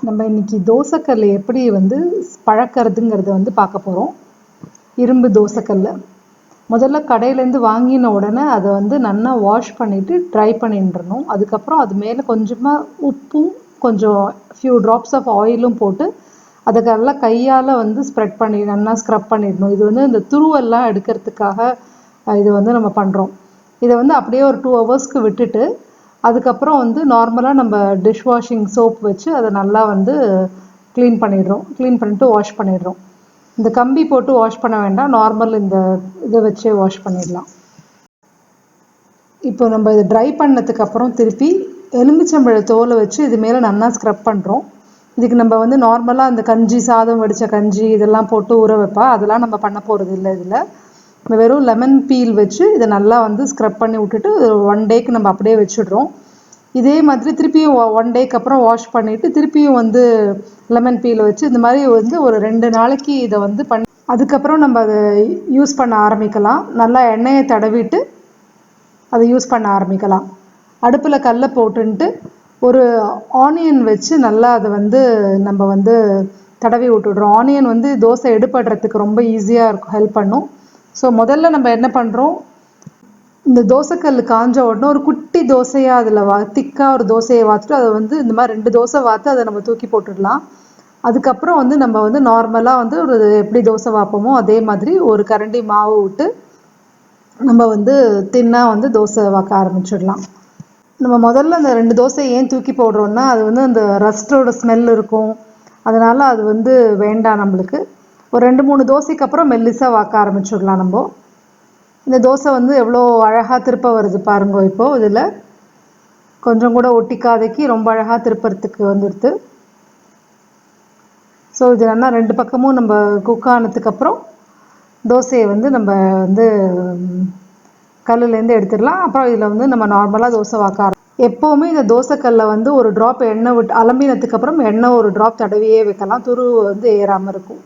நம்ம இன்னைக்கு தோசைக்கல் எப்படி பழக்கிறதுங்கிறத பார்க்க போகிறோம். இரும்பு தோசைக்கல் முதல்ல கடையிலேருந்து வாங்கின உடனே அதை நல்லா வாஷ் பண்ணிவிட்டு ட்ரை பண்ணிட்டுறணும். அதுக்கப்புறம் அது மேலே கொஞ்சமாக உப்பும் கொஞ்சம் ஃபியூ ட்ராப்ஸ் ஆஃப் ஆயிலும் போட்டு அதை நல்லா கையால் ஸ்ப்ரெட் பண்ணி நல்லா ஸ்க்ரப் பண்ணிடணும். இது இந்த துருவெல்லாம் எடுக்கிறதுக்காக இது நம்ம பண்ணுறோம். இதை அப்படியே ஒரு 2 ஹவர்ஸ்க்கு விட்டுட்டு அதுக்கப்புறம் நார்மலாக நம்ம டிஷ் வாஷிங் சோப் வச்சு அதை நல்லா க்ளீன் பண்ணிடுறோம். க்ளீன் பண்ணிவிட்டு வாஷ் பண்ணிடுறோம். இந்த கம்பி போட்டு வாஷ் பண்ண வேண்டாம், நார்மல் இந்த இதை வச்சே வாஷ் பண்ணிடலாம். இப்போ நம்ம இதை ட்ரை பண்ணதுக்கப்புறம் திருப்பி எலுமிச்சம்பழ தோலை வச்சு இது மேலே நல்லா ஸ்க்ரப் பண்ணுறோம். இதுக்கு நம்ம நார்மலாக இந்த கஞ்சி, சாதம் வடித்த கஞ்சி இதெல்லாம் போட்டு ஊற வைப்பா, அதெல்லாம் நம்ம பண்ண போகிறது இல்லை. இதில் நம்ம வெறும் லெமன் பீல் வச்சு இதை நல்லா ஸ்க்ரப் பண்ணி விட்டுட்டு 1 டேக்கு நம்ம அப்படியே வச்சுடுறோம். இதே மாதிரி திருப்பியும் 1 டேக்கு அப்புறம் வாஷ் பண்ணிவிட்டு திருப்பியும் லெமன் பீல் வச்சு இந்த மாதிரி ஒரு 2 நாளைக்கு இதை பண்ணி அதுக்கப்புறம் நம்ம அதை யூஸ் பண்ண ஆரம்பிக்கலாம். நல்லா எண்ணெயை தடவிட்டு அதை யூஸ் பண்ண ஆரம்பிக்கலாம். அடுப்பில் கல்லை போட்டுன்ட்டு ஒரு ஆனியன் வச்சு நல்லா அதை நம்ம தடவி விட்டுடுறோம். ஆனியன் தோசை எடுப்படுறதுக்கு ரொம்ப ஈஸியாக இருக்கும், ஹெல்ப் பண்ணும். ஸோ முதல்ல நம்ம என்ன பண்ணுறோம், இந்த தோசைக்கல் காஞ்ச உடனே ஒரு குட்டி தோசையாக அதில் திக்காக ஒரு தோசையை வாத்துட்டு அதை இந்த மாதிரி 2 தோசை வாத்து அதை நம்ம தூக்கி போட்டுடலாம். அதுக்கப்புறம் நம்ம நார்மலாக ஒரு எப்படி தோசை வாப்போமோ அதே மாதிரி ஒரு கரண்டி மாவு விட்டு நம்ம தின்னாக தோசை வாக்க ஆரம்பிச்சிடலாம். நம்ம முதல்ல அந்த 2 தோசை ஏன் தூக்கி போடுறோன்னா அது அந்த ரஸ்டோட ஸ்மெல் இருக்கும், அதனால் அது வேண்டாம் நம்மளுக்கு. ஒரு 2-3 தோசைக்கு அப்புறம் மெல்லிசாக வாக்க ஆரம்பிச்சிடலாம். நம்ம இந்த தோசை எவ்வளோ அழகாக திருப்ப வருது பாருங்க. இப்போது இதில் கொஞ்சம் கூட ஒட்டிக்காதைக்கு ரொம்ப அழகாக திருப்பறதுக்கு வந்துடுது. ஸோ இது நல்லா 2 பக்கமும் நம்ம குக் ஆனதுக்கப்புறம் தோசையை நம்ம கல்லுலேருந்து எடுத்துடலாம். அப்புறம் இதில் நம்ம நார்மலாக தோசை வாக்க எப்போவுமே இந்த தோசைக்கல்லை ஒரு ட்ராப் எண்ணெய் விட்டு அலம்பினதுக்கப்புறம் எண்ணெய் ஒரு ட்ராப் தடவியே வைக்கலாம், துரு ஏறாமல் இருக்கும்.